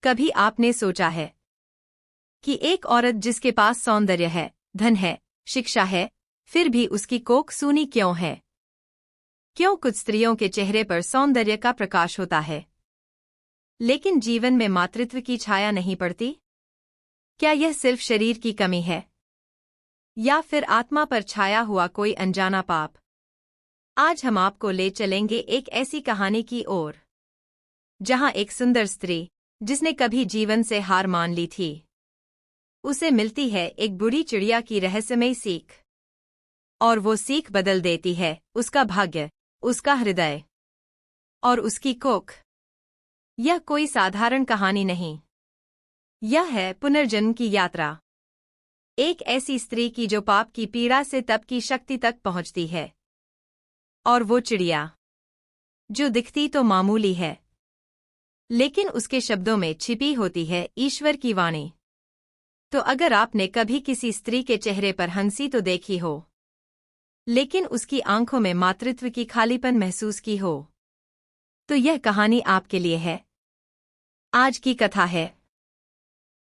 कभी आपने सोचा है कि एक औरत जिसके पास सौंदर्य है, धन है, शिक्षा है, फिर भी उसकी कोख सूनी क्यों है? क्यों कुछ स्त्रियों के चेहरे पर सौंदर्य का प्रकाश होता है, लेकिन जीवन में मातृत्व की छाया नहीं पड़ती? क्या यह सिर्फ शरीर की कमी है, या फिर आत्मा पर छाया हुआ कोई अनजाना पाप? आज हम आपको ले चलेंगे एक ऐसी कहानी की ओर, जहां एक सुंदर स्त्री, जिसने कभी जीवन से हार मान ली थी, उसे मिलती है एक बूढ़ी चिड़िया की रहस्यमयी सीख। और वो सीख बदल देती है उसका भाग्य, उसका हृदय और उसकी कोख। यह कोई साधारण कहानी नहीं, यह है पुनर्जन्म की यात्रा। एक ऐसी स्त्री की जो पाप की पीड़ा से तप की शक्ति तक पहुंचती है। और वो चिड़िया, जो दिखती तो मामूली है, लेकिन उसके शब्दों में छिपी होती है ईश्वर की वाणी। तो अगर आपने कभी किसी स्त्री के चेहरे पर हंसी तो देखी हो, लेकिन उसकी आंखों में मातृत्व की खालीपन महसूस की हो, तो यह कहानी आपके लिए है। आज की कथा है,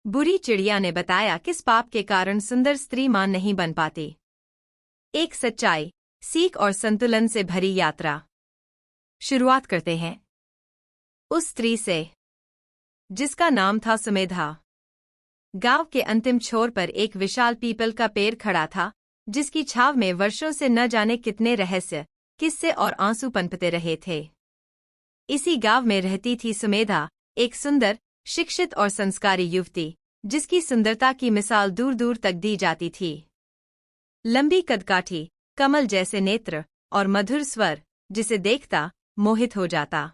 बुरी चिड़िया ने बताया किस पाप के कारण सुंदर स्त्री मां नहीं बन पाती। एक सच्चाई, सीख और संतुलन से भरी यात्रा। शुरुआत करते हैं उस स्त्री से, जिसका नाम था सुमेधा। गांव के अंतिम छोर पर एक विशाल पीपल का पेड़ खड़ा था, जिसकी छाव में वर्षों से न जाने कितने रहस्य, किस्से और आंसू पनपते रहे थे। इसी गांव में रहती थी सुमेधा, एक सुंदर, शिक्षित और संस्कारी युवती, जिसकी सुंदरता की मिसाल दूर दूर तक दी जाती थी। लंबी कदकाठी, कमल जैसे नेत्र और मधुर स्वर, जिसे देखता मोहित हो जाता।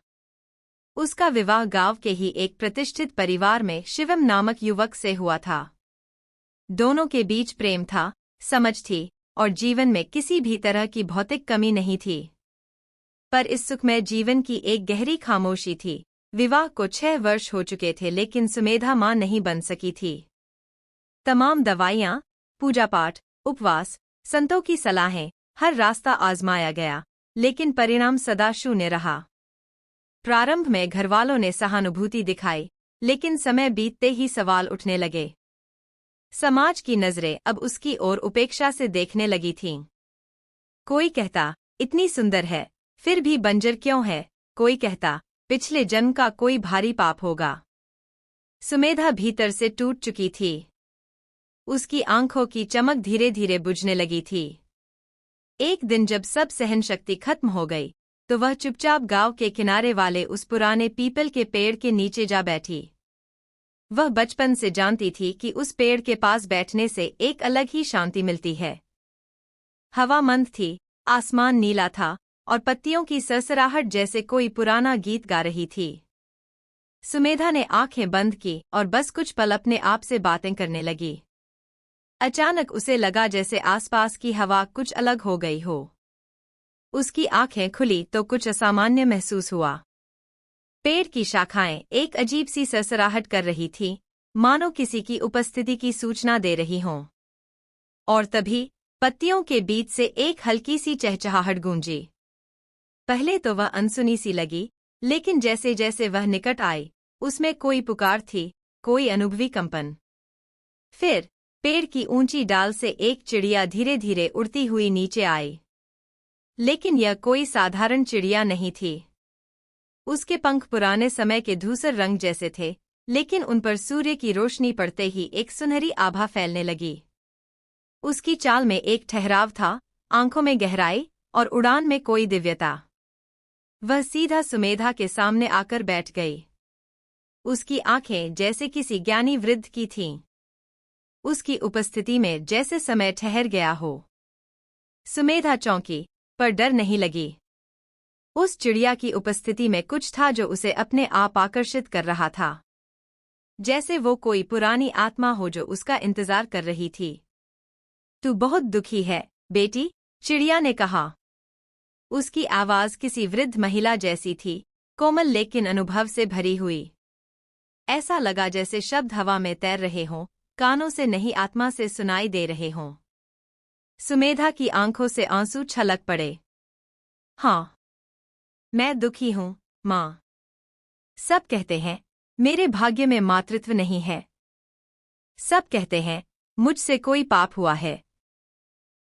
उसका विवाह गांव के ही एक प्रतिष्ठित परिवार में शिवम नामक युवक से हुआ था। दोनों के बीच प्रेम था, समझ थी और जीवन में किसी भी तरह की भौतिक कमी नहीं थी। पर इस सुखमय जीवन की एक गहरी खामोशी थी। विवाह को 6 वर्ष हो चुके थे, लेकिन सुमेधा मां नहीं बन सकी थी। तमाम दवाइयां, पूजा पाठ, उपवास, संतों की सलाहें, हर रास्ता आजमाया गया, लेकिन परिणाम सदा शून्य रहा। प्रारंभ में घरवालों ने सहानुभूति दिखाई, लेकिन समय बीतते ही सवाल उठने लगे। समाज की नजरें अब उसकी ओर उपेक्षा से देखने लगी थीं। कोई कहता, इतनी सुंदर है, फिर भी बंजर क्यों है? कोई कहता, पिछले जन्म का कोई भारी पाप होगा। सुमेधा भीतर से टूट चुकी थी। उसकी आंखों की चमक धीरे धीरे बुझने लगी थी। एक दिन जब सब सहनशक्ति खत्म हो गई, तो वह चुपचाप गांव के किनारे वाले उस पुराने पीपल के पेड़ के नीचे जा बैठी। वह बचपन से जानती थी कि उस पेड़ के पास बैठने से एक अलग ही शांति मिलती है। हवा मंद थी, आसमान नीला था और पत्तियों की सरसराहट जैसे कोई पुराना गीत गा रही थी। सुमेधा ने आंखें बंद की और बस कुछ पल अपने आप से बातें करने लगी। अचानक उसे लगा जैसे आसपास की हवा कुछ अलग हो गई हो। उसकी आंखें खुली तो कुछ असामान्य महसूस हुआ। पेड़ की शाखाएं एक अजीब सी सरसराहट कर रही थीं, मानो किसी की उपस्थिति की सूचना दे रही हों। और तभी पत्तियों के बीच से एक हल्की सी चहचहाहट गूंजी। पहले तो वह अनसुनी सी लगी, लेकिन जैसे जैसे वह निकट आई, उसमें कोई पुकार थी, कोई अनुभवी कंपन। फिर पेड़ की ऊंची डाल से एक चिड़िया धीरे धीरे उड़ती हुई नीचे आई। लेकिन यह कोई साधारण चिड़िया नहीं थी। उसके पंख पुराने समय के धूसर रंग जैसे थे, लेकिन उन पर सूर्य की रोशनी पड़ते ही एक सुनहरी आभा फैलने लगी। उसकी चाल में एक ठहराव था, आंखों में गहराई और उड़ान में कोई दिव्यता। वह सीधा सुमेधा के सामने आकर बैठ गई। उसकी आंखें जैसे किसी ज्ञानी वृद्ध की थीं। उसकी उपस्थिति में जैसे समय ठहर गया हो। सुमेधा चौंकी, पर डर नहीं लगी। उस चिड़िया की उपस्थिति में कुछ था जो उसे अपने आप आकर्षित कर रहा था, जैसे वो कोई पुरानी आत्मा हो जो उसका इंतजार कर रही थी। तू बहुत दुखी है, बेटी, चिड़िया ने कहा। उसकी आवाज किसी वृद्ध महिला जैसी थी, कोमल लेकिन अनुभव से भरी हुई। ऐसा लगा जैसे शब्द हवा में तैर रहे हों, कानों से नहीं आत्मा से सुनाई दे रहे हों। सुमेधा की आंखों से आंसू छलक पड़े। हाँ, मैं दुखी हूँ, माँ। सब कहते हैं, मेरे भाग्य में मातृत्व नहीं है। सब कहते हैं मुझसे कोई पाप हुआ है।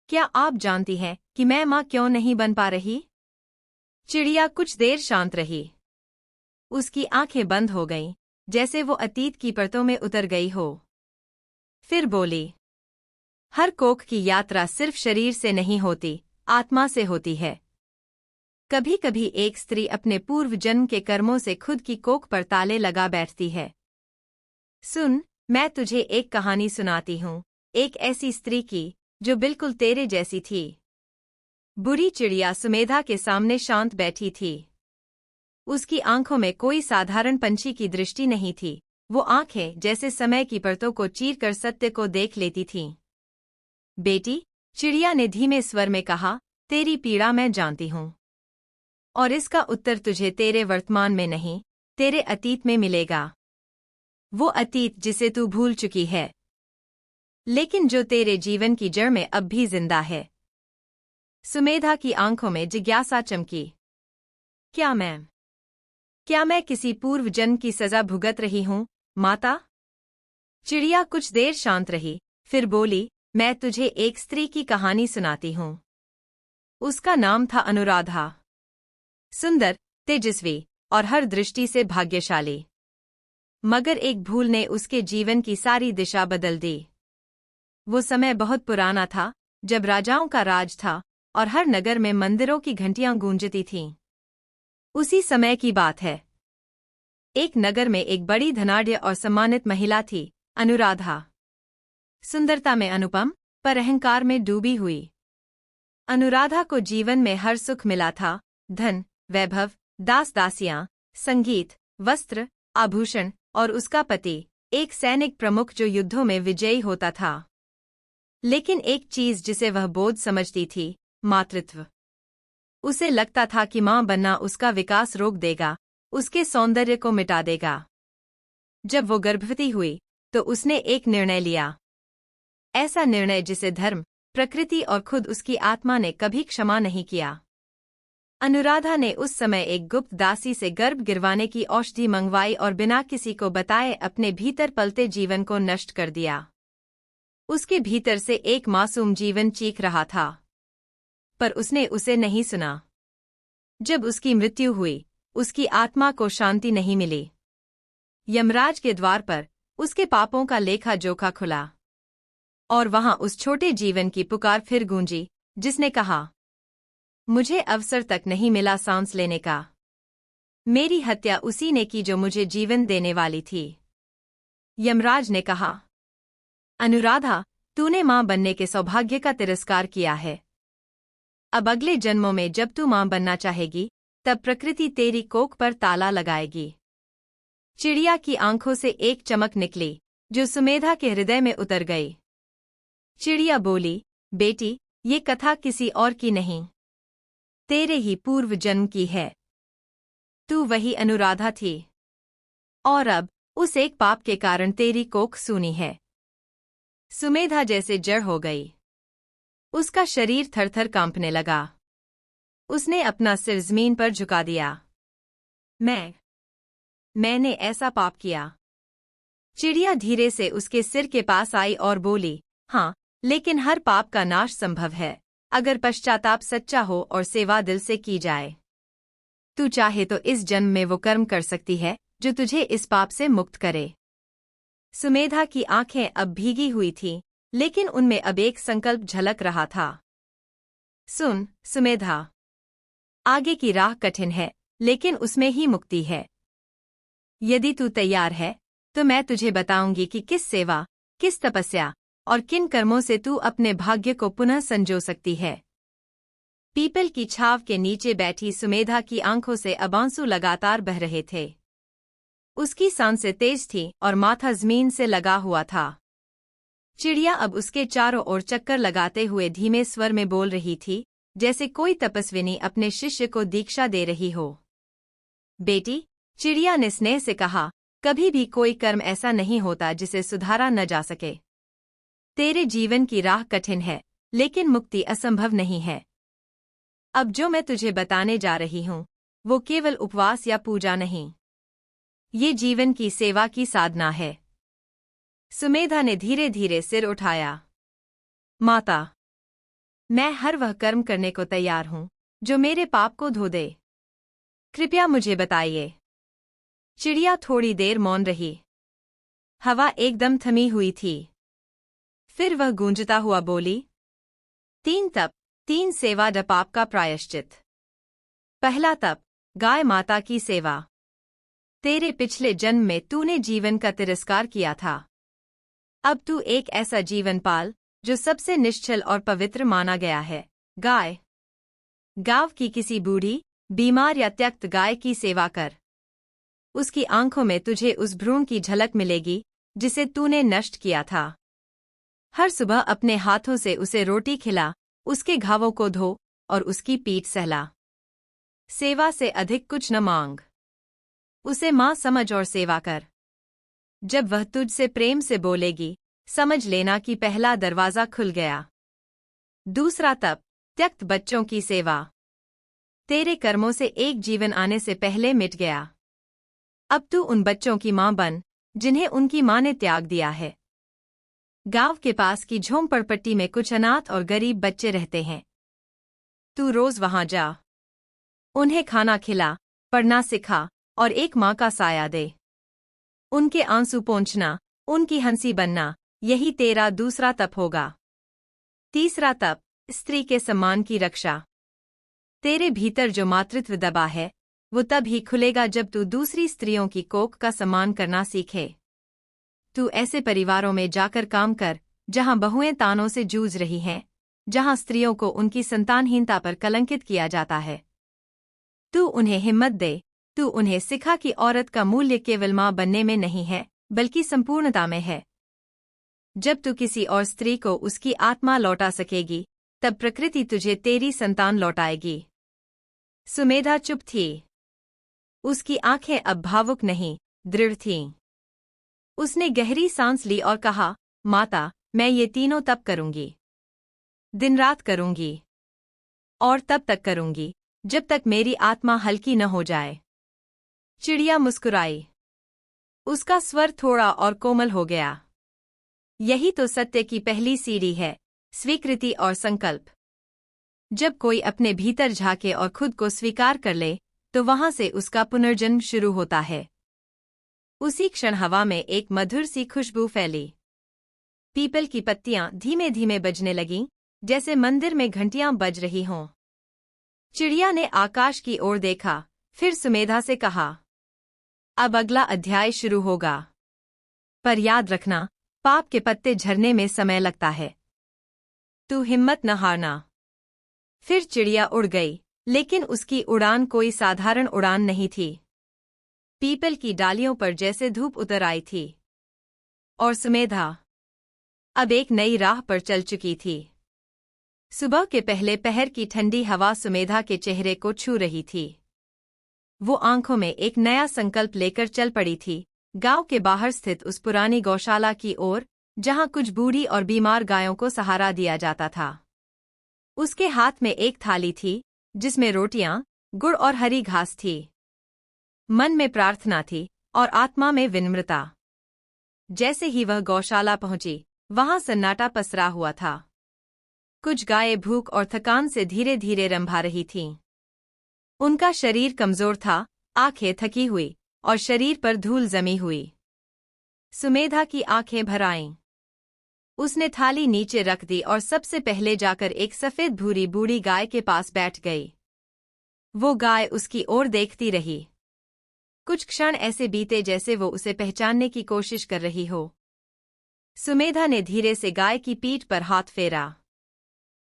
क्या आप जानती हैं कि मैं माँ क्यों नहीं बन पा रही? चिड़िया कुछ देर शांत रही। उसकी आंखें बंद हो गईं, जैसे वो अतीत की परतों में उतर गई हो। फिर बोली, हर कोख की यात्रा सिर्फ शरीर से नहीं होती, आत्मा से होती है। कभी कभी एक स्त्री अपने पूर्व जन्म के कर्मों से खुद की कोख पर ताले लगा बैठती है। सुन, मैं तुझे एक कहानी सुनाती हूँ, एक ऐसी स्त्री की जो बिल्कुल तेरे जैसी थी। बुरी चिड़िया सुमेधा के सामने शांत बैठी थी। उसकी आंखों में कोई साधारण पंछी की दृष्टि नहीं थी। वो आंखें जैसे समय की परतों को चीरकर सत्य को देख लेती थीं। बेटी, चिड़िया ने धीमे स्वर में कहा, तेरी पीड़ा मैं जानती हूँ। और इसका उत्तर तुझे तेरे वर्तमान में नहीं, तेरे अतीत में मिलेगा। वो अतीत जिसे तू भूल चुकी है, लेकिन जो तेरे जीवन की जड़ में अब भी जिंदा है। सुमेधा की आंखों में जिज्ञासा चमकी। क्या मैं किसी पूर्व जन्म की सजा भुगत रही हूँ, माता? चिड़िया कुछ देर शांत रही, फिर बोली, मैं तुझे एक स्त्री की कहानी सुनाती हूँ। उसका नाम था अनुराधा। सुंदर, तेजस्वी और हर दृष्टि से भाग्यशाली। मगर एक भूल ने उसके जीवन की सारी दिशा बदल दी। वो समय बहुत पुराना था, जब राजाओं का राज था और हर नगर में मंदिरों की घंटियां गूंजती थीं। उसी समय की बात है। एक नगर में एक बड़ी धनाढ्य और सम्मानित महिला थी, अनुराधा। सुंदरता में अनुपम, पर अहंकार में डूबी हुई। अनुराधा को जीवन में हर सुख मिला था, धन, वैभव, दास दासियां, संगीत, वस्त्र, आभूषण और उसका पति, एक सैनिक प्रमुख जो युद्धों में विजयी होता था। लेकिन एक चीज जिसे वह बोझ समझती थी, मातृत्व। उसे लगता था कि मां बनना उसका विकास रोक देगा, उसके सौंदर्य को मिटा देगा। जब वो गर्भवती हुई तो उसने एक निर्णय लिया। ऐसा निर्णय जिसे धर्म, प्रकृति और खुद उसकी आत्मा ने कभी क्षमा नहीं किया। अनुराधा ने उस समय एक गुप्त दासी से गर्भ गिरवाने की औषधि मंगवाई और बिना किसी को बताए अपने भीतर पलते जीवन को नष्ट कर दिया। उसके भीतर से एक मासूम जीवन चीख रहा था, पर उसने उसे नहीं सुना। जब उसकी मृत्यु हुई, उसकी आत्मा को शांति नहीं मिली। यमराज के द्वार पर उसके पापों का लेखा जोखा खुला, और वहां उस छोटे जीवन की पुकार फिर गूंजी, जिसने कहा, मुझे अवसर तक नहीं मिला सांस लेने का। मेरी हत्या उसी ने की जो मुझे जीवन देने वाली थी। यमराज ने कहा, अनुराधा, तूने मां बनने के सौभाग्य का तिरस्कार किया है। अब अगले जन्मों में जब तू मां बनना चाहेगी, तब प्रकृति तेरी कोख पर ताला लगाएगी। चिड़िया की आंखों से एक चमक निकली, जो सुमेधा के हृदय में उतर गई। चिड़िया बोली, बेटी, ये कथा किसी और की नहीं, तेरे ही पूर्व जन्म की है। तू वही अनुराधा थी, और अब उस एक पाप के कारण तेरी कोख सूनी है। सुमेधा जैसे जड़ हो गई। उसका शरीर थरथर कांपने लगा। उसने अपना सिर जमीन पर झुका दिया। मैंने ऐसा पाप किया। चिड़िया धीरे से उसके सिर के पास आई और बोली, हाँ, लेकिन हर पाप का नाश संभव है, अगर पश्चाताप सच्चा हो और सेवा दिल से की जाए। तू चाहे तो इस जन्म में वो कर्म कर सकती है जो तुझे इस पाप से मुक्त करे। सुमेधा की आंखें अब भीगी हुई थीं, लेकिन उनमें अब एक संकल्प झलक रहा था। सुन, सुमेधा, आगे की राह कठिन है, लेकिन उसमें ही मुक्ति है। यदि तू तैयार है, तो मैं तुझे बताऊंगी कि किस सेवा, किस तपस्या और किन कर्मों से तू अपने भाग्य को पुनः संजो सकती है। पीपल की छाव के नीचे बैठी सुमेधा की आंखों से अब आंसू लगातार बह रहे थे। उसकी सांसें तेज थीं और माथा जमीन से लगा हुआ था। चिड़िया अब उसके चारों ओर चक्कर लगाते हुए धीमे स्वर में बोल रही थी, जैसे कोई तपस्विनी अपने शिष्य को दीक्षा दे रही हो। बेटी, चिड़िया ने स्नेह से कहा, कभी भी कोई कर्म ऐसा नहीं होता जिसे सुधारा न जा सके। तेरे जीवन की राह कठिन है, लेकिन मुक्ति असंभव नहीं है। अब जो मैं तुझे बताने जा रही हूँ, वो केवल उपवास या पूजा नहीं। ये जीवन की सेवा की साधना है। सुमेधा ने धीरे धीरे सिर उठाया। माता, मैं हर वह कर्म करने को तैयार हूं जो मेरे पाप को धो दे। कृपया मुझे बताइए। चिड़िया थोड़ी देर मौन रही। हवा एकदम थमी हुई थी। फिर वह गूंजता हुआ बोली, 3 तप, 3 सेवा द पाप का प्रायश्चित। पहला तप, गाय माता की सेवा। तेरे पिछले जन्म में तूने जीवन का तिरस्कार किया था। अब तू एक ऐसा जीवन पाल जो सबसे निश्चल और पवित्र माना गया है, गाय। गांव की किसी बूढ़ी, बीमार या त्यक्त गाय की सेवा कर। उसकी आंखों में तुझे उस भ्रूण की झलक मिलेगी जिसे तूने नष्ट किया था। हर सुबह अपने हाथों से उसे रोटी खिला, उसके घावों को धो और उसकी पीठ सहला। सेवा से अधिक कुछ न मांग। उसे मां समझ और सेवा कर। जब वह तुझसे प्रेम से बोलेगी, समझ लेना कि पहला दरवाजा खुल गया। दूसरा तप, त्यक्त बच्चों की सेवा। तेरे कर्मों से एक जीवन आने से पहले मिट गया। अब तू उन बच्चों की मां बन जिन्हें उनकी मां ने त्याग दिया है। गांव के पास की झोंपड़पट्टी में कुछ अनाथ और गरीब बच्चे रहते हैं। तू रोज वहां जा। उन्हें खाना खिला, पढ़ना सिखा और एक मां का साया दे। उनके आंसू पोंछना, उनकी हंसी बनना, यही तेरा दूसरा तप होगा। तीसरा तप, स्त्री के सम्मान की रक्षा। तेरे भीतर जो मातृत्व दबा है, वो तब ही खुलेगा जब तू दूसरी स्त्रियों की कोख का सम्मान करना सीखे। तू ऐसे परिवारों में जाकर काम कर जहां बहुएं तानों से जूझ रही हैं, जहां स्त्रियों को उनकी संतानहीनता पर कलंकित किया जाता है। तू उन्हें हिम्मत दे, तू उन्हें सिखा कि औरत का मूल्य केवल मां बनने में नहीं है, बल्कि संपूर्णता में है। जब तू किसी और स्त्री को उसकी आत्मा लौटा सकेगी, तब प्रकृति तुझे तेरी संतान लौटाएगी। सुमेधा चुप थी। उसकी आंखें अब भावुक नहीं, दृढ़ थीं। उसने गहरी सांस ली और कहा, माता, मैं ये तीनों तप करूंगी। दिन रात करूंगी। और तब तक करूंगी जब तक मेरी आत्मा हल्की न हो जाए। चिड़िया मुस्कुराई। उसका स्वर थोड़ा और कोमल हो गया। यही तो सत्य की पहली सीढ़ी है, स्वीकृति और संकल्प। जब कोई अपने भीतर झांके और खुद को स्वीकार कर ले, तो वहां से उसका पुनर्जन्म शुरू होता है। उसी क्षण हवा में एक मधुर सी खुशबू फैली। पीपल की पत्तियां धीमे धीमे बजने लगीं, जैसे मंदिर में घंटियां बज रही हों। चिड़िया ने आकाश की ओर देखा, फिर सुमेधा से कहा, अब अगला अध्याय शुरू होगा। पर याद रखना, पाप के पत्ते झरने में समय लगता है। तू हिम्मत न हारना। फिर चिड़िया उड़ गई, लेकिन उसकी उड़ान कोई साधारण उड़ान नहीं थी। पीपल की डालियों पर जैसे धूप उतर आई थी। और सुमेधा अब एक नई राह पर चल चुकी थी। सुबह के पहले पहर की ठंडी हवा सुमेधा के चेहरे को छू रही थी। वो आंखों में एक नया संकल्प लेकर चल पड़ी थी, गांव के बाहर स्थित उस पुरानी गौशाला की ओर, जहां कुछ बूढ़ी और बीमार गायों को सहारा दिया जाता था। उसके हाथ में एक थाली थी, जिसमें रोटियां, गुड़ और हरी घास थी। मन में प्रार्थना थी और आत्मा में विनम्रता। जैसे ही वह गौशाला पहुंची, वहां सन्नाटा पसरा हुआ था। कुछ गायें भूख और थकान से धीरे धीरे रंभा रही थीं। उनका शरीर कमजोर था, आंखें थकी हुई और शरीर पर धूल जमी हुई। सुमेधा की आंखें भर आईं। उसने थाली नीचे रख दी और सबसे पहले जाकर एक सफेद भूरी बूढ़ी गाय के पास बैठ गई। वो गाय उसकी ओर देखती रही। कुछ क्षण ऐसे बीते जैसे वो उसे पहचानने की कोशिश कर रही हो। सुमेधा ने धीरे से गाय की पीठ पर हाथ फेरा।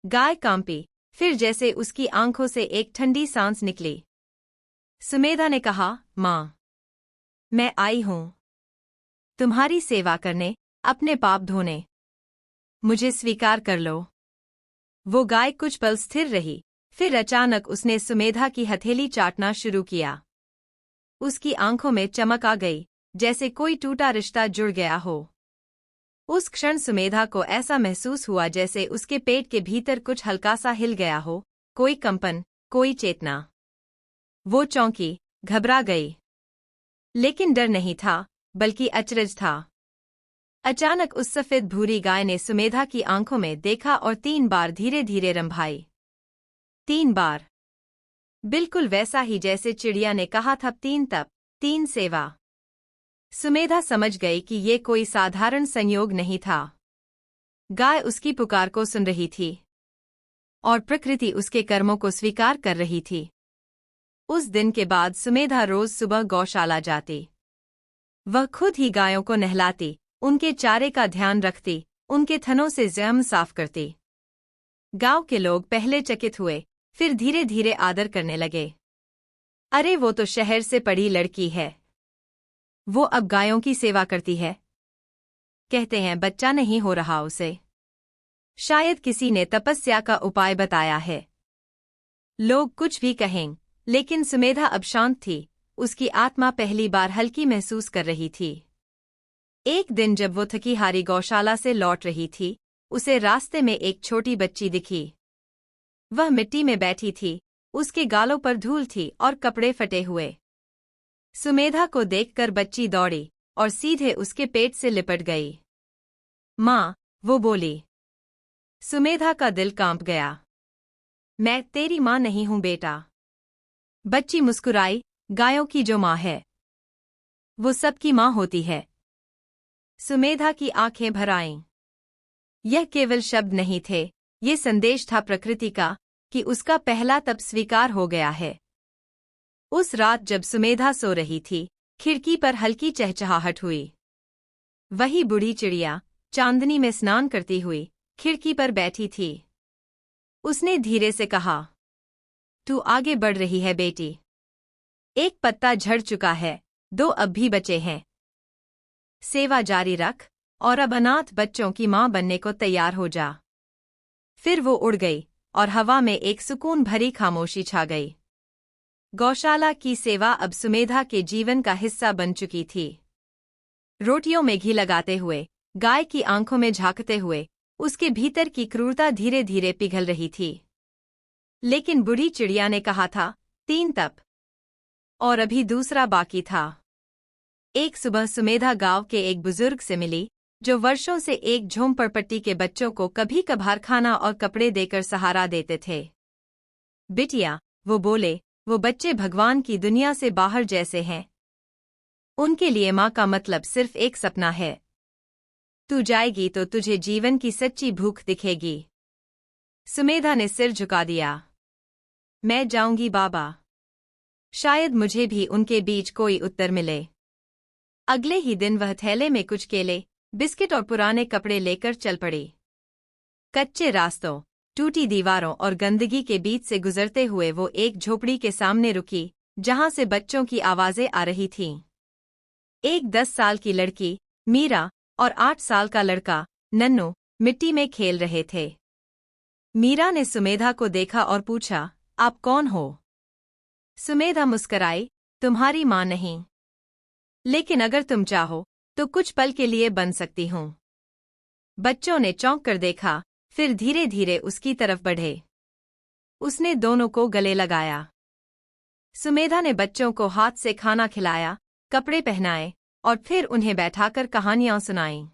गाय कांपी, फिर जैसे उसकी आंखों से एक ठंडी सांस निकली। सुमेधा ने कहा, मां, मैं आई हूं तुम्हारी सेवा करने, अपने पाप धोने। मुझे स्वीकार कर लो। वो गाय कुछ पल स्थिर रही, फिर अचानक उसने सुमेधा की हथेली चाटना शुरू किया। उसकी आंखों में चमक आ गई, जैसे कोई टूटा रिश्ता जुड़ गया हो। उस क्षण सुमेधा को ऐसा महसूस हुआ जैसे उसके पेट के भीतर कुछ हल्का सा हिल गया हो, कोई कंपन, कोई चेतना। वो चौंकी, घबरा गई। लेकिन डर नहीं था, बल्कि अचरज था। अचानक उस सफेद भूरी गाय ने सुमेधा की आंखों में देखा और 3 बार धीरे धीरे रंभाई। 3 बार। बिल्कुल वैसा ही जैसे चिड़िया ने कहा था, 3 तप, 3 सेवा। सुमेधा समझ गई कि ये कोई साधारण संयोग नहीं था। गाय उसकी पुकार को सुन रही थी और प्रकृति उसके कर्मों को स्वीकार कर रही थी। उस दिन के बाद सुमेधा रोज सुबह गौशाला जाती। वह खुद ही गायों को नहलाती, उनके चारे का ध्यान रखती, उनके थनों से जहम साफ करती। गांव के लोग पहले चकित हुए, फिर धीरे धीरे आदर करने लगे। अरे वो तो शहर से पढ़ी लड़की है, वो अब गायों की सेवा करती है। कहते हैं बच्चा नहीं हो रहा उसे, शायद किसी ने तपस्या का उपाय बताया है। लोग कुछ भी कहें, लेकिन सुमेधा अब शांत थी, उसकी आत्मा पहली बार हल्की महसूस कर रही थी। एक दिन जब वो थकी हारी गौशाला से लौट रही थी, उसे रास्ते में एक छोटी बच्ची दिखी। वह मिट्टी में बैठी थी, उसके गालों पर धूल थी और कपड़े फटे हुए। सुमेधा को देखकर बच्ची दौड़ी और सीधे उसके पेट से लिपट गई। माँ, वो बोली। सुमेधा का दिल कांप गया। मैं तेरी माँ नहीं हूँ बेटा। बच्ची मुस्कुराई, गायों की जो माँ है, वो सबकी माँ होती है। सुमेधा की आंखें भर आईं। यह केवल शब्द नहीं थे, ये संदेश था प्रकृति का कि उसका पहला तप स्वीकार हो गया है। उस रात जब सुमेधा सो रही थी, खिड़की पर हल्की चहचहाहट हुई। वही बूढ़ी चिड़िया चांदनी में स्नान करती हुई खिड़की पर बैठी थी। उसने धीरे से कहा, तू आगे बढ़ रही है बेटी। एक पत्ता झड़ चुका है, 2 अब भी बचे हैं। सेवा जारी रख और अब अनाथ बच्चों की माँ बनने को तैयार हो जा। फिर वो उड़ गई और हवा में एक सुकून भरी खामोशी छा गई। गौशाला की सेवा अब सुमेधा के जीवन का हिस्सा बन चुकी थी। रोटियों में घी लगाते हुए, गाय की आंखों में झांकते हुए, उसके भीतर की क्रूरता धीरे धीरे पिघल रही थी। लेकिन बूढ़ी चिड़िया ने कहा था, 3 तप, और अभी दूसरा बाकी था। एक सुबह सुमेधा गांव के एक बुजुर्ग से मिली, जो वर्षों से एक झोंपड़पट्टी के बच्चों को कभी कभार खाना और कपड़े देकर सहारा देते थे। बिटिया, वो बोले, वो बच्चे भगवान की दुनिया से बाहर जैसे हैं। उनके लिए माँ का मतलब सिर्फ एक सपना है। तू जाएगी तो तुझे जीवन की सच्ची भूख दिखेगी। सुमेधा ने सिर झुका दिया। मैं जाऊंगी बाबा। शायद मुझे भी उनके बीच कोई उत्तर मिले। अगले ही दिन वह थैले में कुछ केले, बिस्किट और पुराने कपड़े लेकर चल पड़ी। कच्चे रास्तों, टूटी दीवारों और गंदगी के बीच से गुजरते हुए वो एक झोपड़ी के सामने रुकी, जहां से बच्चों की आवाजें आ रही थीं। एक 10 साल की लड़की, मीरा, और 8 साल का लड़का, नन्नू, मिट्टी में खेल रहे थे। मीरा ने सुमेधा को देखा और पूछा, आप कौन हो? सुमेधा मुस्कराई, तुम्हारी माँ नहीं, लेकिन अगर तुम चाहो तो कुछ पल के लिए बन सकती हूँ। बच्चों ने चौंक कर देखा, फिर धीरे धीरे उसकी तरफ बढ़े। उसने दोनों को गले लगाया। सुमेधा ने बच्चों को हाथ से खाना खिलाया, कपड़े पहनाए और फिर उन्हें बैठाकर कहानियां सुनाईं।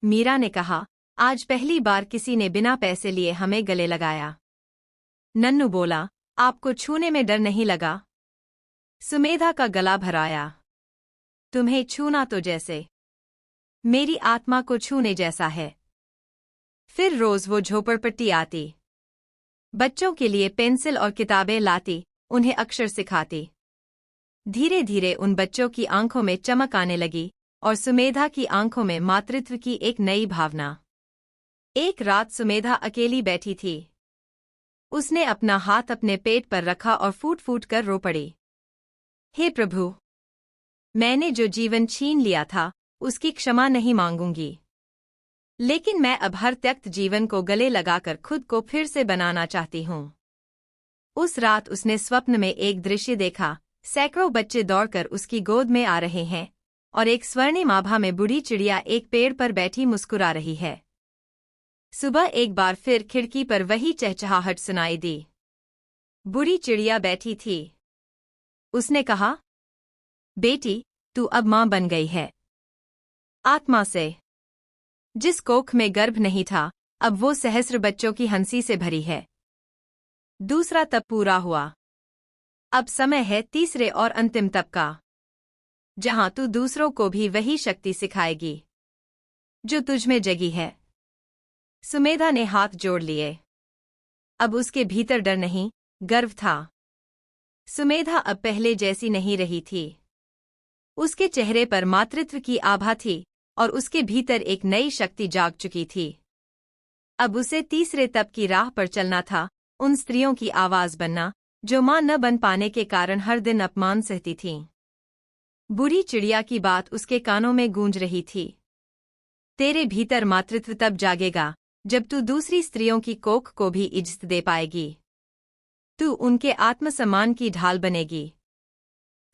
मीरा ने कहा, आज पहली बार किसी ने बिना पैसे लिए हमें गले लगाया। नन्नू बोला, आपको छूने में डर नहीं लगा? सुमेधा का गला भराया। तुम्हें छूना तो जैसे मेरी आत्मा को छूने जैसा है। फिर रोज वो झोपड़पट्टी आती, बच्चों के लिए पेंसिल और किताबें लाती, उन्हें अक्षर सिखाती। धीरे धीरे उन बच्चों की आंखों में चमक आने लगी और सुमेधा की आंखों में मातृत्व की एक नई भावना। एक रात सुमेधा अकेली बैठी थी। उसने अपना हाथ अपने पेट पर रखा और फूट फूट कर रो पड़ी। हे प्रभु, मैंने जो जीवन छीन लिया था, उसकी क्षमा नहीं मांगूंगी, लेकिन मैं अब हर त्यक्त जीवन को गले लगाकर खुद को फिर से बनाना चाहती हूँ। उस रात उसने स्वप्न में एक दृश्य देखा, सैकड़ों बच्चे दौड़कर उसकी गोद में आ रहे हैं और एक स्वर्णिम आभा में बूढ़ी चिड़िया एक पेड़ पर बैठी मुस्कुरा रही है। सुबह एक बार फिर खिड़की पर वही चहचहाहट सुनाई दी। बूढ़ी चिड़िया बैठी थी। उसने कहा, बेटी, तू अब मां बन गई है। आत्मा से। जिस कोख में गर्भ नहीं था, अब वो सहस्र बच्चों की हंसी से भरी है। दूसरा तप पूरा हुआ। अब समय है तीसरे और अंतिम तप का, जहां तू दूसरों को भी वही शक्ति सिखाएगी जो तुझ में जगी है। सुमेधा ने हाथ जोड़ लिए। अब उसके भीतर डर नहीं, गर्व था। सुमेधा अब पहले जैसी नहीं रही थी। उसके चेहरे पर मातृत्व की आभा थी और उसके भीतर एक नई शक्ति जाग चुकी थी। अब उसे तीसरे तप की राह पर चलना था, उन स्त्रियों की आवाज बनना जो मां न बन पाने के कारण हर दिन अपमान सहती थीं। बूढ़ी चिड़िया की बात उसके कानों में गूंज रही थी। तेरे भीतर मातृत्व तब जागेगा जब तू दूसरी स्त्रियों की कोख को भी इज्जत दे पाएगी। तू उनके आत्मसम्मान की ढाल बनेगी।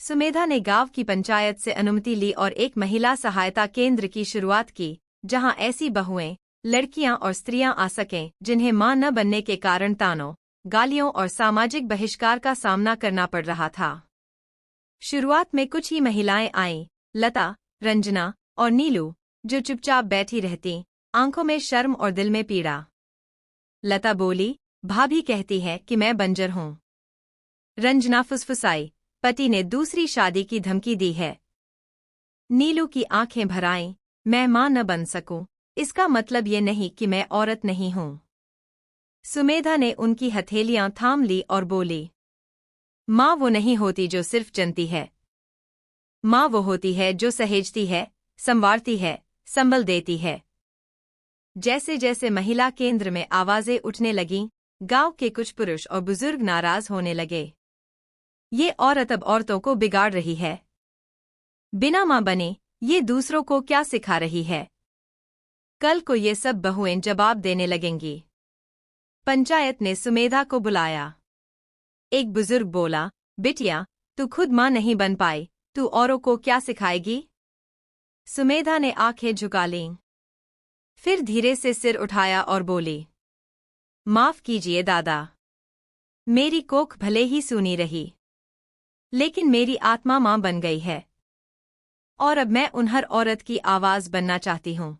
सुमेधा ने गांव की पंचायत से अनुमति ली और एक महिला सहायता केंद्र की शुरुआत की, जहां ऐसी बहुएं, लड़कियां और स्त्रियां आ सकें जिन्हें मां न बनने के कारण तानों, गालियों और सामाजिक बहिष्कार का सामना करना पड़ रहा था। शुरुआत में कुछ ही महिलाएं आईं, लता, रंजना और नीलू, जो चुपचाप बैठी रहती, आंखों में शर्म और दिल में पीड़ा। लता बोली, भाभी कहती है कि मैं बंजर हूं। रंजना फुसफुसाई, पति ने दूसरी शादी की धमकी दी है। नीलू की आंखें भर आईं, मैं मां न बन सकूं, इसका मतलब ये नहीं कि मैं औरत नहीं हूं। सुमेधा ने उनकी हथेलियां थाम ली और बोली, मां वो नहीं होती जो सिर्फ जनती है। मां वो होती है जो सहेजती है, संवारती है, संबल देती है। जैसे जैसे महिला केंद्र में आवाजें उठने लगीं, गांव के कुछ पुरुष और बुजुर्ग नाराज होने लगे। ये औरत अब औरतों को बिगाड़ रही है। बिना मां बने ये दूसरों को क्या सिखा रही है। कल को ये सब बहुएं जवाब देने लगेंगी। पंचायत ने सुमेधा को बुलाया। एक बुजुर्ग बोला, बिटिया, तू खुद मां नहीं बन पाई, तू औरों को क्या सिखाएगी। सुमेधा ने आंखें झुका लीं। फिर धीरे से सिर उठाया और बोली, माफ कीजिए दादा, मेरी कोख भले ही सूनी रही, लेकिन मेरी आत्मा मां बन गई है। और अब मैं उन हर औरत की आवाज बनना चाहती हूं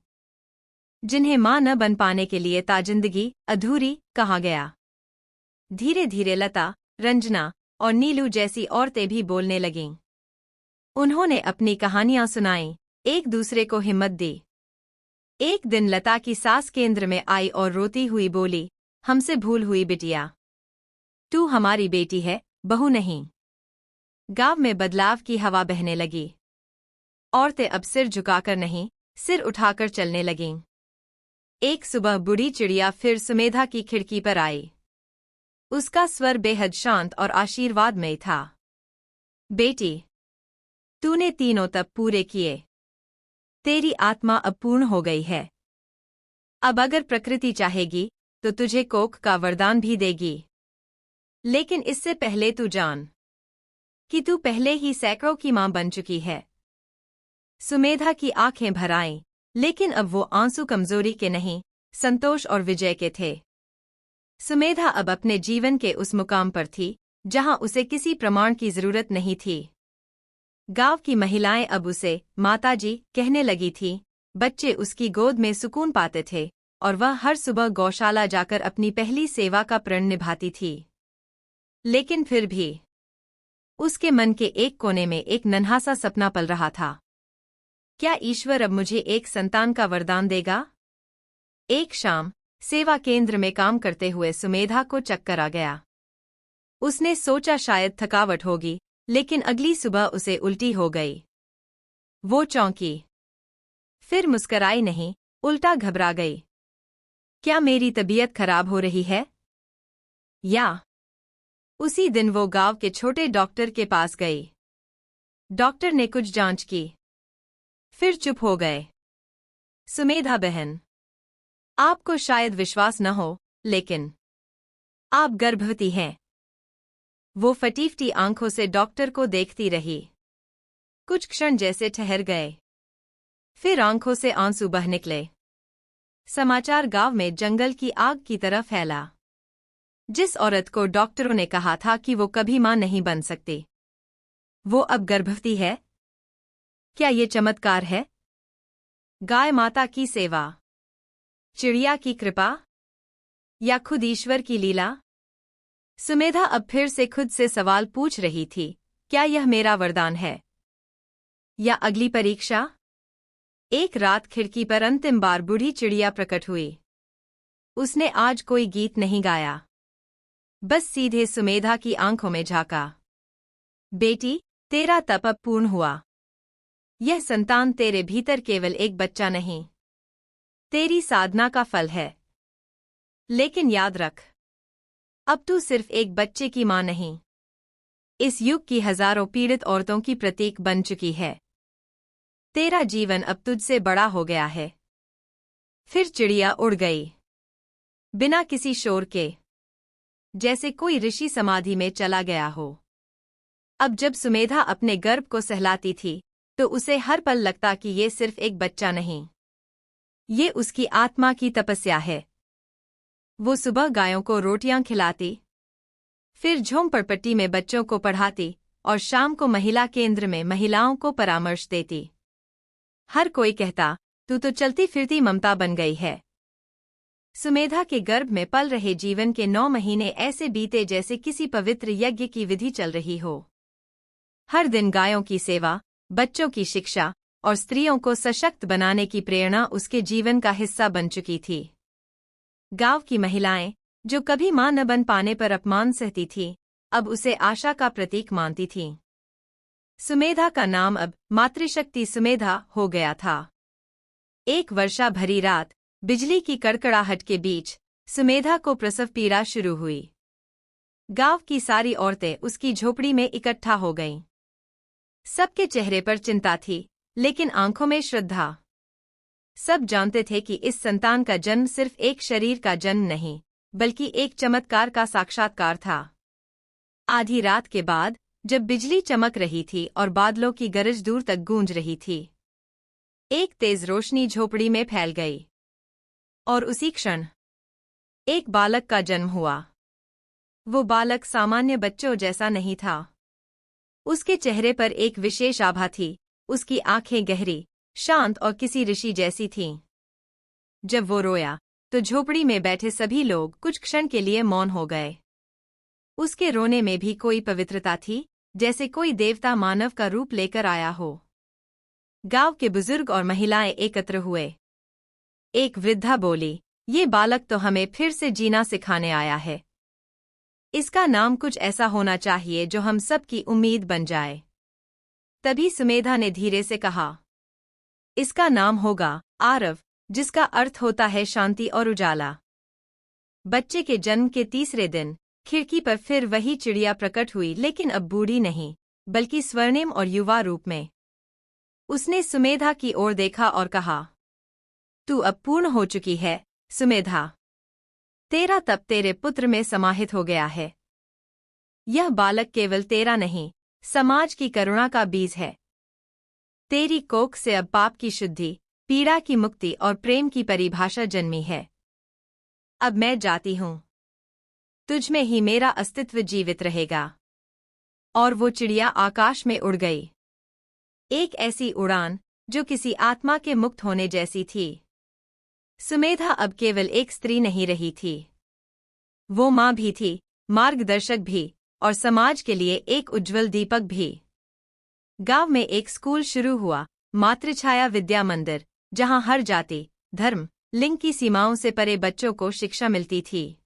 जिन्हें मां न बन पाने के लिए ताजिंदगी अधूरी कहा गया। धीरे धीरे लता, रंजना और नीलू जैसी औरतें भी बोलने लगीं। उन्होंने अपनी कहानियां सुनाईं, एक दूसरे को हिम्मत दी। एक दिन लता की सास केंद्र में आई और रोती हुई बोली, हमसे भूल हुई बिटिया, तू हमारी बेटी है, बहू नहीं। गांव में बदलाव की हवा बहने लगी। औरतें अब सिर झुकाकर नहीं, सिर उठाकर चलने लगीं। एक सुबह बूढ़ी चिड़िया फिर सुमेधा की खिड़की पर आई। उसका स्वर बेहद शांत और आशीर्वादमय था। बेटी, तूने तीनों तप पूरे किए। तेरी आत्मा अब पूर्ण हो गई है। अब अगर प्रकृति चाहेगी तो तुझे कोख का वरदान भी देगी। लेकिन इससे पहले तू जान कि तू पहले ही सैकड़ों की मां बन चुकी है। सुमेधा की आंखें भर आईं, लेकिन अब वो आंसू कमजोरी के नहीं, संतोष और विजय के थे। सुमेधा अब अपने जीवन के उस मुकाम पर थी जहां उसे किसी प्रमाण की जरूरत नहीं थी। गांव की महिलाएं अब उसे माताजी कहने लगी थीं, बच्चे उसकी गोद में सुकून पाते थे और वह हर सुबह गौशाला जाकर अपनी पहली सेवा का प्रण निभाती थी। लेकिन फिर भी उसके मन के एक कोने में एक नन्हा सा सपना पल रहा था। क्या ईश्वर अब मुझे एक संतान का वरदान देगा? एक शाम सेवा केंद्र में काम करते हुए सुमेधा को चक्कर आ गया। उसने सोचा शायद थकावट होगी, लेकिन अगली सुबह उसे उल्टी हो गई। वो चौंकी, फिर मुस्कराई नहीं, उल्टा घबरा गई। क्या मेरी तबीयत खराब हो रही है? या? उसी दिन वो गांव के छोटे डॉक्टर के पास गई। डॉक्टर ने कुछ जांच की, फिर चुप हो गए। सुमेधा बहन, आपको शायद विश्वास न हो, लेकिन आप गर्भवती हैं। वो फटीफटी आंखों से डॉक्टर को देखती रही। कुछ क्षण जैसे ठहर गए, फिर आंखों से आंसू बह निकले। समाचार गांव में जंगल की आग की तरह फैला। जिस औरत को डॉक्टरों ने कहा था कि वो कभी मां नहीं बन सकती, वो अब गर्भवती है, क्या ये चमत्कार है? गाय माता की सेवा, चिड़िया की कृपा या खुद ईश्वर की लीला? सुमेधा अब फिर से खुद से सवाल पूछ रही थी, क्या यह मेरा वरदान है या अगली परीक्षा? एक रात खिड़की पर अंतिम बार बूढ़ी चिड़िया प्रकट हुई। उसने आज कोई गीत नहीं गाया, बस सीधे सुमेधा की आंखों में झांका। बेटी, तेरा तप अब पूर्ण हुआ। यह संतान तेरे भीतर केवल एक बच्चा नहीं, तेरी साधना का फल है। लेकिन याद रख, अब तू सिर्फ एक बच्चे की मां नहीं, इस युग की हजारों पीड़ित औरतों की प्रतीक बन चुकी है। तेरा जीवन अब तुझसे बड़ा हो गया है। फिर चिड़िया उड़ गई, बिना किसी शोर के, जैसे कोई ऋषि समाधि में चला गया हो। अब जब सुमेधा अपने गर्भ को सहलाती थी, तो उसे हर पल लगता कि ये सिर्फ एक बच्चा नहीं, ये उसकी आत्मा की तपस्या है। वो सुबह गायों को रोटियां खिलाती, फिर झोंपड़पट्टी में बच्चों को पढ़ाती और शाम को महिला केंद्र में महिलाओं को परामर्श देती। हर कोई कहता, तू तो चलती फिरती ममता बन गई है। सुमेधा के गर्भ में पल रहे जीवन के 9 महीने ऐसे बीते जैसे किसी पवित्र यज्ञ की विधि चल रही हो। हर दिन गायों की सेवा, बच्चों की शिक्षा और स्त्रियों को सशक्त बनाने की प्रेरणा उसके जीवन का हिस्सा बन चुकी थी। गांव की महिलाएं, जो कभी मां न बन पाने पर अपमान सहती थीं, अब उसे आशा का प्रतीक मानती थीं। सुमेधा का नाम अब मातृशक्ति सुमेधा हो गया था। एक वर्षा भरी रात, बिजली की कड़कड़ाहट के बीच सुमेधा को प्रसव पीड़ा शुरू हुई। गांव की सारी औरतें उसकी झोपड़ी में इकट्ठा हो गईं। सबके चेहरे पर चिंता थी, लेकिन आंखों में श्रद्धा। सब जानते थे कि इस संतान का जन्म सिर्फ एक शरीर का जन्म नहीं, बल्कि एक चमत्कार का साक्षात्कार था। आधी रात के बाद, जब बिजली चमक रही थी और बादलों की गरज दूर तक गूंज रही थी, एक तेज रोशनी झोपड़ी में फैल गई। और उसी क्षण एक बालक का जन्म हुआ। वो बालक सामान्य बच्चों जैसा नहीं था। उसके चेहरे पर एक विशेष आभा थी, उसकी आंखें गहरी, शांत और किसी ऋषि जैसी थीं। जब वो रोया, तो झोपड़ी में बैठे सभी लोग कुछ क्षण के लिए मौन हो गए। उसके रोने में भी कोई पवित्रता थी, जैसे कोई देवता मानव का रूप लेकर आया हो। गांव के बुजुर्ग और महिलाएं एकत्र हुए। एक वृद्धा बोली, ये बालक तो हमें फिर से जीना सिखाने आया है। इसका नाम कुछ ऐसा होना चाहिए जो हम सब की उम्मीद बन जाए। तभी सुमेधा ने धीरे से कहा, इसका नाम होगा आरव, जिसका अर्थ होता है शांति और उजाला। बच्चे के जन्म के तीसरे दिन खिड़की पर फिर वही चिड़िया प्रकट हुई, लेकिन अब बूढ़ी नहीं, बल्कि स्वर्णिम और युवा रूप में। उसने सुमेधा की ओर देखा और कहा, तू अब पूर्ण हो चुकी है, सुमेधा। तेरा तप तेरे पुत्र में समाहित हो गया है। यह बालक केवल तेरा नहीं, समाज की करुणा का बीज है। तेरी कोख से अब पाप की शुद्धि, पीड़ा की मुक्ति और प्रेम की परिभाषा जन्मी है। अब मैं जाती हूं, तुझ में ही मेरा अस्तित्व जीवित रहेगा। और वो चिड़िया आकाश में उड़ गई। एक ऐसी उड़ान जो किसी आत्मा के मुक्त होने जैसी थी। सुमेधा अब केवल एक स्त्री नहीं रही थी, वो मां भी थी, मार्गदर्शक भी, और समाज के लिए एक उज्ज्वल दीपक भी। गांव में एक स्कूल शुरू हुआ, मातृछाया विद्या मंदिर, जहां हर जाति, धर्म, लिंग की सीमाओं से परे बच्चों को शिक्षा मिलती थी।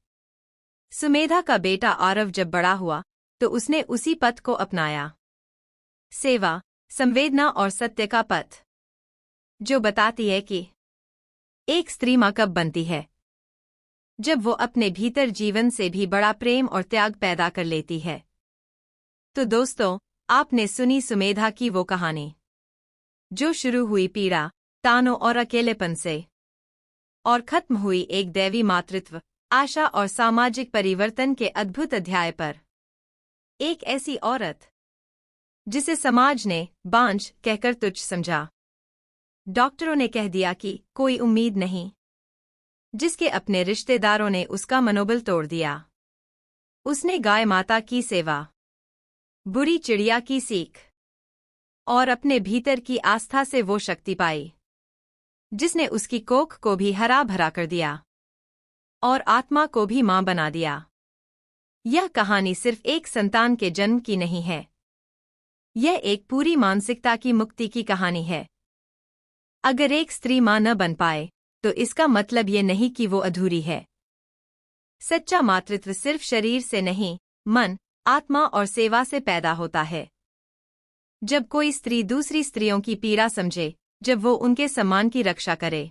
सुमेधा का बेटा आरव जब बड़ा हुआ, तो उसने उसी पथ को अपनाया। सेवा, संवेदना और सत्य का पथ, जो बताती है कि एक स्त्री मां कब बनती है, जब वो अपने भीतर जीवन से भी बड़ा प्रेम और त्याग पैदा कर लेती है। तो दोस्तों, आपने सुनी सुमेधा की वो कहानी, जो शुरू हुई पीड़ा, तानों और अकेलेपन से, और खत्म हुई एक दैवी मातृत्व, आशा और सामाजिक परिवर्तन के अद्भुत अध्याय पर। एक ऐसी औरत जिसे समाज ने बांझ कहकर तुच्छ समझा, डॉक्टरों ने कह दिया कि कोई उम्मीद नहीं, जिसके अपने रिश्तेदारों ने उसका मनोबल तोड़ दिया। उसने गाय माता की सेवा, बुरी चिड़िया की सीख, और अपने भीतर की आस्था से वो शक्ति पाई जिसने उसकी कोख को भी हरा भरा कर दिया और आत्मा को भी मां बना दिया। यह कहानी सिर्फ एक संतान के जन्म की नहीं है, यह एक पूरी मानसिकता की मुक्ति की कहानी है। अगर एक स्त्री मां न बन पाए तो इसका मतलब ये नहीं कि वो अधूरी है। सच्चा मातृत्व सिर्फ शरीर से नहीं, मन, आत्मा और सेवा से पैदा होता है। जब कोई स्त्री दूसरी स्त्रियों की पीड़ा समझे, जब वो उनके सम्मान की रक्षा करे,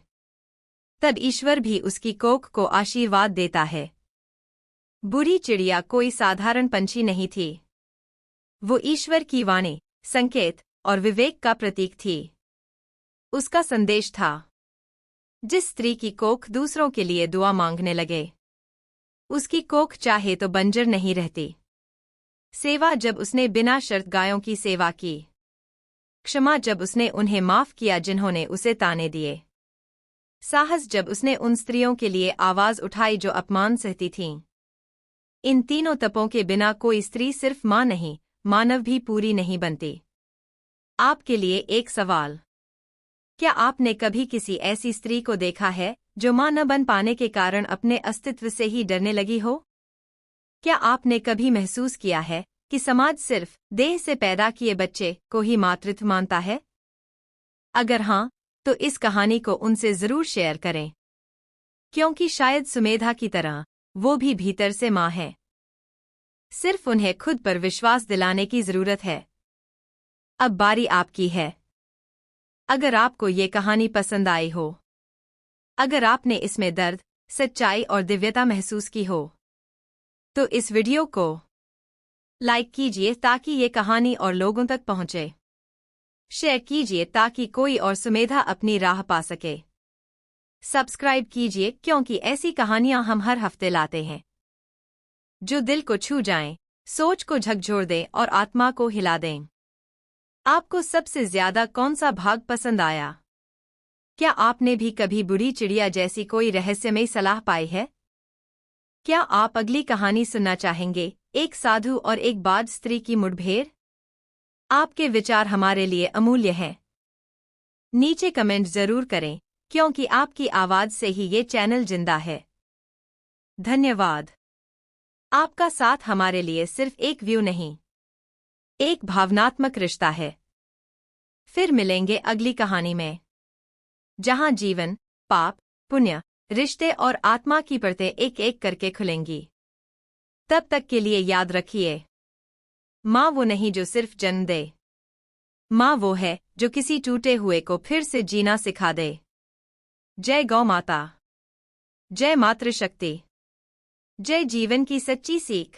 तब ईश्वर भी उसकी कोख को आशीर्वाद देता है। बुरी चिड़िया कोई साधारण पंछी नहीं थी, वो ईश्वर की वाणी, संकेत और विवेक का प्रतीक थी। उसका संदेश था, जिस स्त्री की कोख दूसरों के लिए दुआ मांगने लगे, उसकी कोख चाहे तो बंजर नहीं रहती। सेवा जब उसने बिना शर्त गायों की सेवा की, क्षमा जब उसने उन्हें माफ किया जिन्होंने उसे ताने दिए, साहस जब उसने उन स्त्रियों के लिए आवाज उठाई जो अपमान सहती थीं। इन तीनों तपों के बिना कोई स्त्री सिर्फ मां नहीं, मानव भी पूरी नहीं बनती। आपके लिए एक सवाल, क्या आपने कभी किसी ऐसी स्त्री को देखा है जो मां न बन पाने के कारण अपने अस्तित्व से ही डरने लगी हो? क्या आपने कभी महसूस किया है कि समाज सिर्फ देह से पैदा किए बच्चे को ही मातृत्व मानता है? अगर हां, तो इस कहानी को उनसे जरूर शेयर करें, क्योंकि शायद सुमेधा की तरह वो भी भीतर से मां है। सिर्फ उन्हें खुद पर विश्वास दिलाने की जरूरत है। अब बारी आपकी है। अगर आपको ये कहानी पसंद आई हो, अगर आपने इसमें दर्द, सच्चाई और दिव्यता महसूस की हो, तो इस वीडियो को लाइक कीजिए ताकि ये कहानी और लोगों तक पहुंचे। शेयर कीजिए ताकि कोई और सुमेधा अपनी राह पा सके। सब्सक्राइब कीजिए क्योंकि ऐसी कहानियां हम हर हफ्ते लाते हैं जो दिल को छू जाएं, सोच को झकझोर दें और आत्मा को हिला दें। आपको सबसे ज्यादा कौन सा भाग पसंद आया? क्या आपने भी कभी बुरी चिड़िया जैसी कोई रहस्यमयी सलाह पाई है? क्या आप अगली कहानी सुनना चाहेंगे, एक साधु और एक बाज स्त्री की मुठभेड़? आपके विचार हमारे लिए अमूल्य हैं। नीचे कमेंट जरूर करें, क्योंकि आपकी आवाज से ही ये चैनल जिंदा है। धन्यवाद। आपका साथ हमारे लिए सिर्फ एक व्यू नहीं, एक भावनात्मक रिश्ता है। फिर मिलेंगे अगली कहानी में, जहां जीवन, पाप, पुण्य, रिश्ते और आत्मा की परतें एक एक करके खुलेंगी। तब तक के लिए याद रखिए, मां वो नहीं जो सिर्फ जन्म दे, मां वो है जो किसी टूटे हुए को फिर से जीना सिखा दे। जय गौ माता, जय मातृशक्ति, जय जीवन की सच्ची सीख।